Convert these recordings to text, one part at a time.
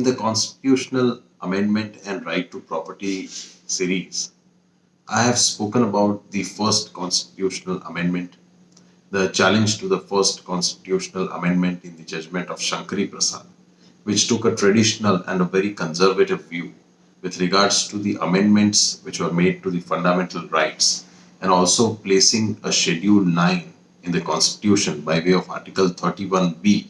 the Constitutional Amendment and Right to Property series, I have spoken about the first constitutional amendment, the challenge to the first constitutional amendment in the judgment of Shankari Prasad, which took a traditional and a very conservative view with regards to the amendments which were made to the fundamental rights, and also placing a Schedule 9 in the Constitution by way of Article 31B,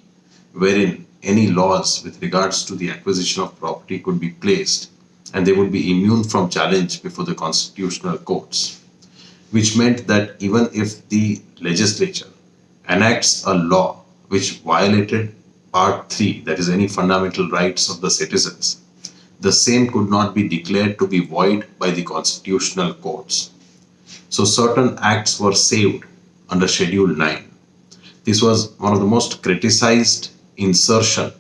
wherein any laws with regards to the acquisition of property could be placed and they would be immune from challenge before the constitutional courts, which meant that even if the legislature enacts a law which violated Part 3, that is, any fundamental rights of the citizens, the same could not be declared to be void by the constitutional courts. So certain acts were saved under Schedule 9. This was one of the most criticized insertion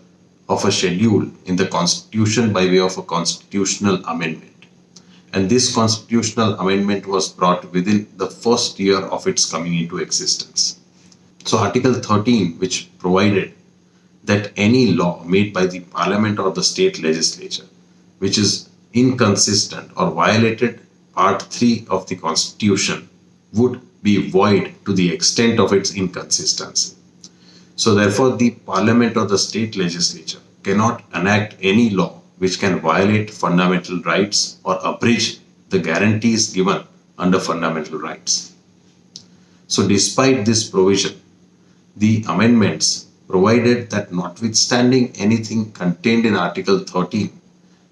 of a schedule in the Constitution by way of a constitutional amendment. And this constitutional amendment was brought within the first year of its coming into existence. So Article 13, which provided that any law made by the Parliament or the state legislature, which is inconsistent or violated Part 3 of the Constitution, would be void to the extent of its inconsistency. So therefore, the Parliament or the state legislature cannot enact any law which can violate fundamental rights or abridge the guarantees given under fundamental rights. So despite this provision, the amendments provided that notwithstanding anything contained in Article 13,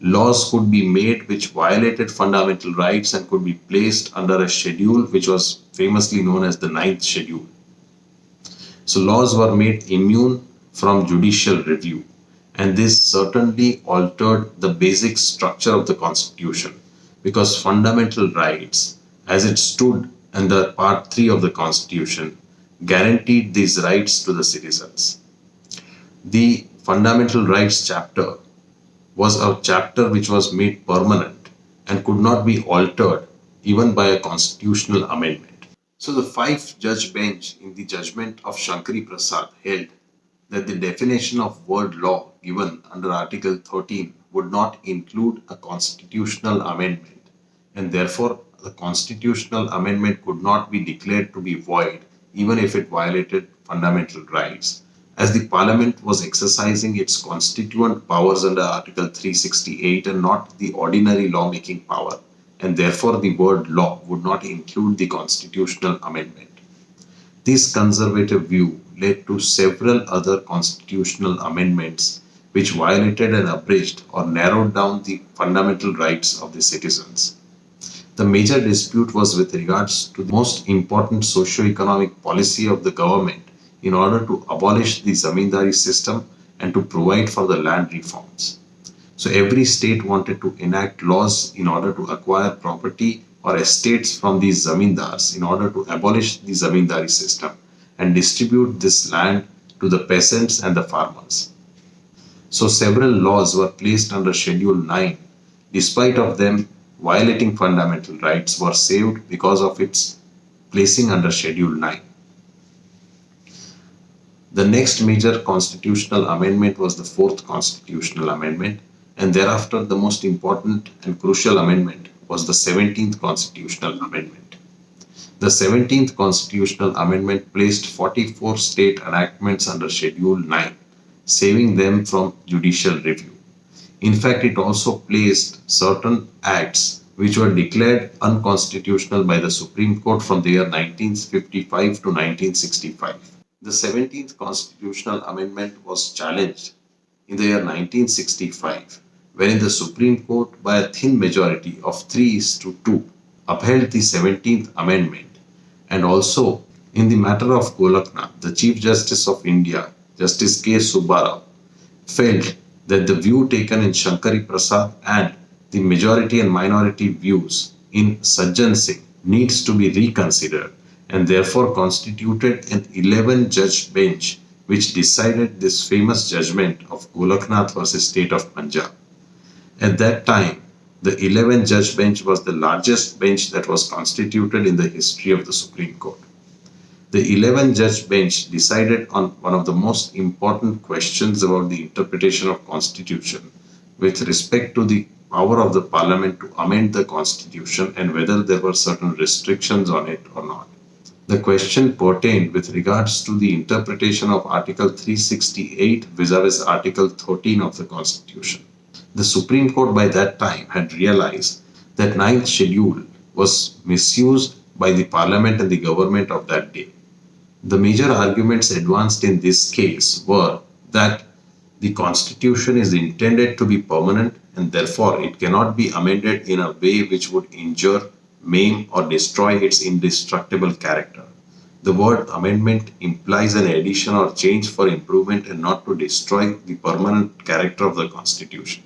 laws could be made which violated fundamental rights and could be placed under a schedule which was famously known as the Ninth Schedule. So laws were made immune from judicial review, and this certainly altered the basic structure of the Constitution, because fundamental rights, as it stood under Part 3 of the Constitution, guaranteed these rights to the citizens. The Fundamental Rights chapter was a chapter which was made permanent and could not be altered even by a constitutional amendment. So the five-judge bench in the judgment of Shankari Prasad held that the definition of word law given under Article 13 would not include a constitutional amendment, and therefore the constitutional amendment could not be declared to be void even if it violated fundamental rights, as the Parliament was exercising its constituent powers under Article 368 and not the ordinary lawmaking power, and therefore the word law would not include the constitutional amendment. This conservative view led to several other constitutional amendments which violated and abridged or narrowed down the fundamental rights of the citizens. The major dispute was with regards to the most important socio-economic policy of the government in order to abolish the zamindari system and to provide for the land reforms. So every state wanted to enact laws in order to acquire property or estates from these zamindars in order to abolish the zamindari system and distribute this land to the peasants and the farmers. So several laws were placed under Schedule 9, despite of them violating fundamental rights, were saved because of its placing under Schedule 9. The next major constitutional amendment was the fourth constitutional amendment, and thereafter the most important and crucial amendment was the 17th constitutional amendment. The 17th constitutional amendment placed 44 state enactments under Schedule 9, saving them from judicial review. In fact, it also placed certain acts which were declared unconstitutional by the Supreme Court from the year 1955 to 1965. The 17th constitutional amendment was challenged in the year 1965, wherein the Supreme Court, by a thin majority of 3:2, upheld the 17th Amendment. And also, in the matter of Golaknath, the Chief Justice of India, Justice K. Subbarao, felt that the view taken in Shankari Prasad and the majority and minority views in Sajjan Singh needs to be reconsidered, and therefore constituted an 11-judge bench which decided this famous judgment of Golaknath versus State of Punjab. At that time, the 11-judge bench was the largest bench that was constituted in the history of the Supreme Court. The 11-judge bench decided on one of the most important questions about the interpretation of Constitution, with respect to the power of the parliament to amend the constitution and whether there were certain restrictions on it or not. The question pertained with regards to the interpretation of Article 368 vis-a-vis Article 13 of the Constitution. The Supreme Court by that time had realized that ninth schedule was misused by the parliament and the government of that day. The major arguments advanced in this case were that the constitution is intended to be permanent and therefore it cannot be amended in a way which would injure, maim, or destroy its indestructible character. The word amendment implies an addition or change for improvement and not to destroy the permanent character of the constitution.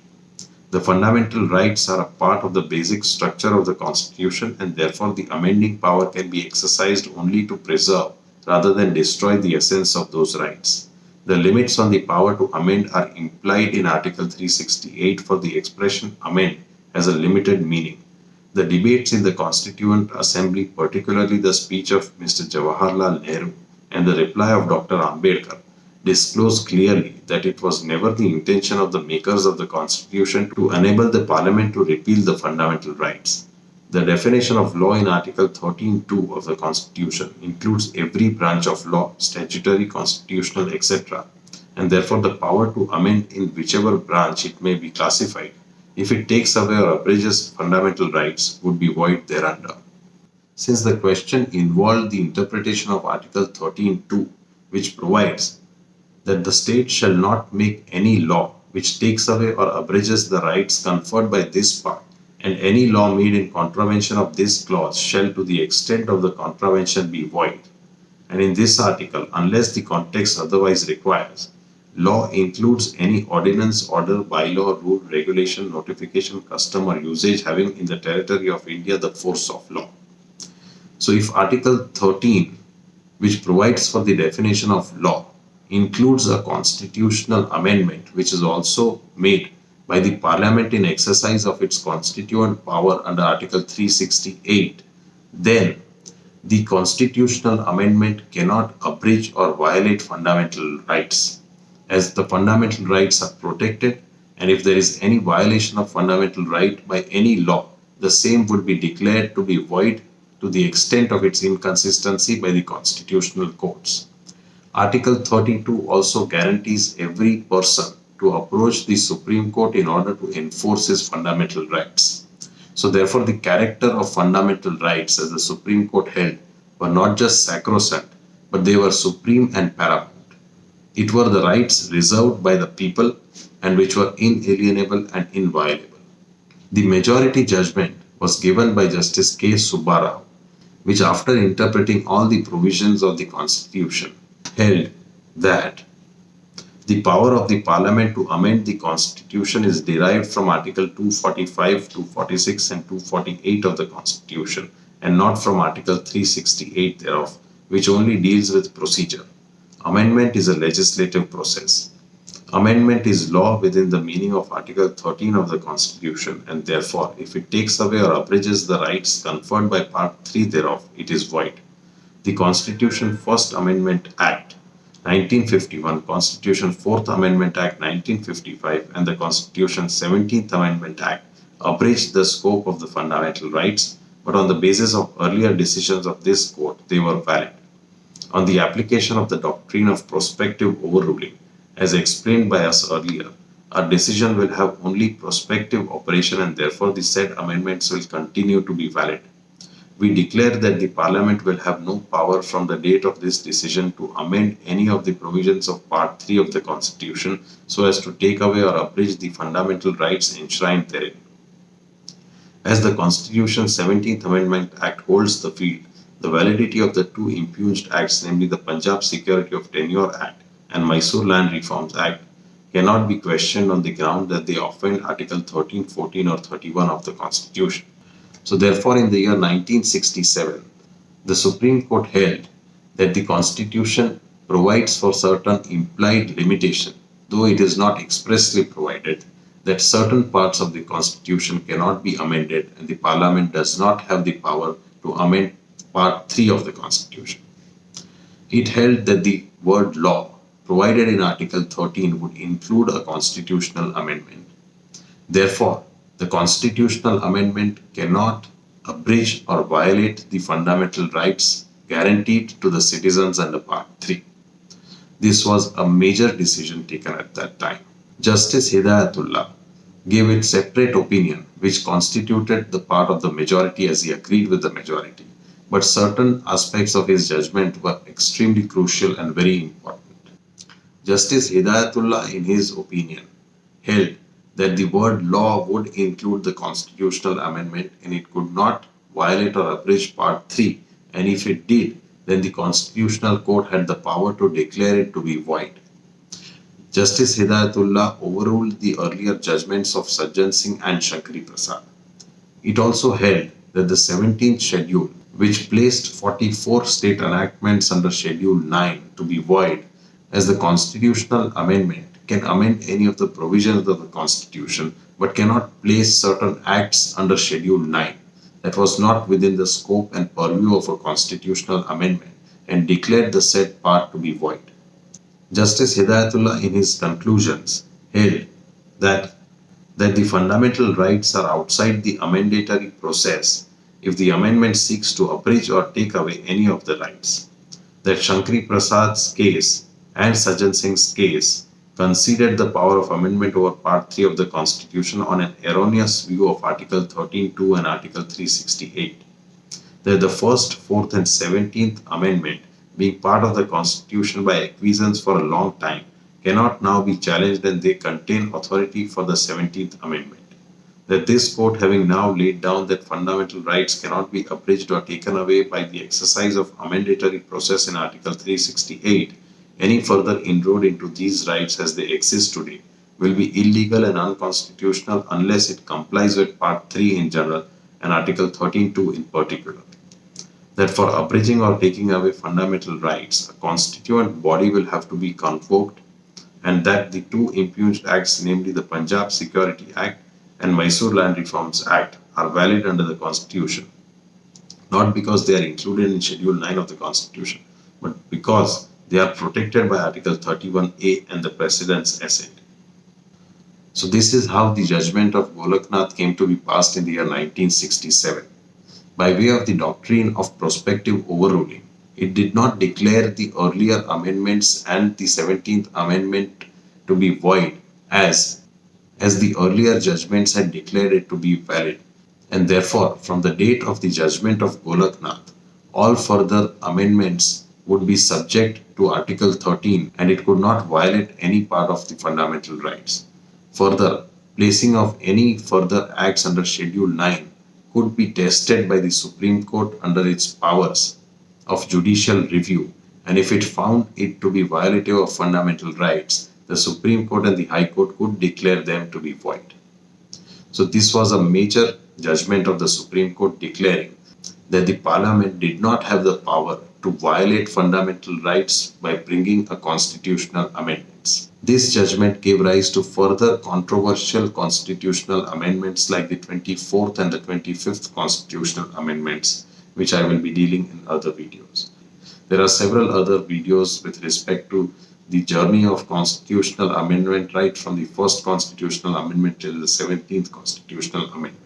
The fundamental rights are a part of the basic structure of the Constitution and therefore the amending power can be exercised only to preserve rather than destroy the essence of those rights. The limits on the power to amend are implied in Article 368 for the expression amend has a limited meaning. The debates in the Constituent Assembly, particularly the speech of Mr. Jawaharlal Nehru and the reply of Dr. Ambedkar, disclose clearly that it was never the intention of the makers of the Constitution to enable the Parliament to repeal the fundamental rights. The definition of law in Article 13(2) of the Constitution includes every branch of law, statutory, constitutional, etc., and therefore the power to amend in whichever branch it may be classified, if it takes away or abridges fundamental rights, would be void thereunder. Since the question involved the interpretation of Article 13(2), which provides that the state shall not make any law which takes away or abridges the rights conferred by this part, and any law made in contravention of this clause shall to the extent of the contravention be void. And in this article, unless the context otherwise requires, law includes any ordinance, order, bylaw, rule, regulation, notification, custom or usage having in the territory of India the force of law. So if Article 13, which provides for the definition of law, includes a constitutional amendment which is also made by the Parliament in exercise of its constituent power under Article 368, then the constitutional amendment cannot abridge or violate fundamental rights, as the fundamental rights are protected, and if there is any violation of fundamental right by any law, the same would be declared to be void to the extent of its inconsistency by the constitutional courts. Article 32 also guarantees every person to approach the Supreme Court in order to enforce his fundamental rights. So therefore the character of fundamental rights, as the Supreme Court held, were not just sacrosanct, but they were supreme and paramount. It were the rights reserved by the people and which were inalienable and inviolable. The majority judgment was given by Justice K. Subbarao, which after interpreting all the provisions of the Constitution, held that the power of the Parliament to amend the Constitution is derived from Article 245, 246 and 248 of the Constitution and not from Article 368 thereof, which only deals with procedure. Amendment is a legislative process. Amendment is law within the meaning of Article 13 of the Constitution, and therefore, if it takes away or abridges the rights conferred by Part 3 thereof, it is void. The Constitution First Amendment Act 1951, Constitution Fourth Amendment Act 1955, and the Constitution 17th Amendment Act abridged the scope of the fundamental rights, but on the basis of earlier decisions of this court, they were valid. On the application of the doctrine of prospective overruling, as explained by us earlier, our decision will have only prospective operation and therefore the said amendments will continue to be valid. We declare that the Parliament will have no power from the date of this decision to amend any of the provisions of Part 3 of the Constitution so as to take away or abridge the fundamental rights enshrined therein. As the Constitution's 17th Amendment Act holds the field, the validity of the two impugned acts, namely the Punjab Security of Tenure Act and Mysore Land Reforms Act, cannot be questioned on the ground that they offend Article 13, 14 or 31 of the Constitution. So therefore, in the year 1967, the Supreme Court held that the Constitution provides for certain implied limitation, though it is not expressly provided, that certain parts of the Constitution cannot be amended and the Parliament does not have the power to amend Part 3 of the Constitution. It held that the word law provided in Article 13 would include a constitutional amendment. Therefore, the constitutional amendment cannot abridge or violate the fundamental rights guaranteed to the citizens under Part 3. This was a major decision taken at that time. Justice Hidayatullah gave its separate opinion, which constituted the part of the majority as he agreed with the majority. But certain aspects of his judgment were extremely crucial and very important. Justice Hidayatullah, in his opinion, held that the word law would include the constitutional amendment and it could not violate or abridge Part 3, and if it did, then the Constitutional Court had the power to declare it to be void. Justice Hidayatullah overruled the earlier judgments of Sajjan Singh and Shankari Prasad. It also held that the 17th schedule, which placed 44 state enactments under Schedule 9 to be void, as the constitutional amendment can amend any of the provisions of the Constitution but cannot place certain acts under Schedule 9 that was not within the scope and purview of a constitutional amendment and declared the said part to be void. Justice Hidayatullah, in his conclusions, held that the fundamental rights are outside the amendatory process if the amendment seeks to abridge or take away any of the rights. That Shankari Prasad's case and Sajjan Singh's case conceded the power of amendment over Part 3 of the Constitution on an erroneous view of Article 13(2) and Article 368. That the 1st, 4th, and 17th Amendment, being part of the Constitution by acquiescence for a long time, cannot now be challenged and they contain authority for the 17th Amendment. That this court, having now laid down that fundamental rights cannot be abridged or taken away by the exercise of amendatory process in Article 368, any further inroad into these rights as they exist today will be illegal and unconstitutional unless it complies with Part 3 in general and Article 13(2) in particular. That for abridging or taking away fundamental rights, a constituent body will have to be convoked, and that the two impugned acts, namely the Punjab Security Act and Mysore Land Reforms Act, are valid under the Constitution, not because they are included in Schedule 9 of the Constitution, but because they are protected by Article 31A and the President's assent. So this is how the judgment of Golaknath came to be passed in the year 1967. By way of the doctrine of prospective overruling, it did not declare the earlier amendments and the 17th Amendment to be void as the earlier judgments had declared it to be valid, and therefore from the date of the judgment of Golaknath, all further amendments would be subject to Article 13 and it could not violate any part of the fundamental rights. Further, placing of any further acts under Schedule 9 could be tested by the Supreme Court under its powers of judicial review, and if it found it to be violative of fundamental rights, the Supreme Court and the High Court could declare them to be void. So this was a major judgment of the Supreme Court declaring that the Parliament did not have the power to violate fundamental rights by bringing a constitutional amendments. This judgment gave rise to further controversial constitutional amendments like the 24th and the 25th constitutional amendments, which I will be dealing in other videos. There are several other videos with respect to the journey of constitutional amendment right from the first constitutional amendment till the 17th constitutional amendment.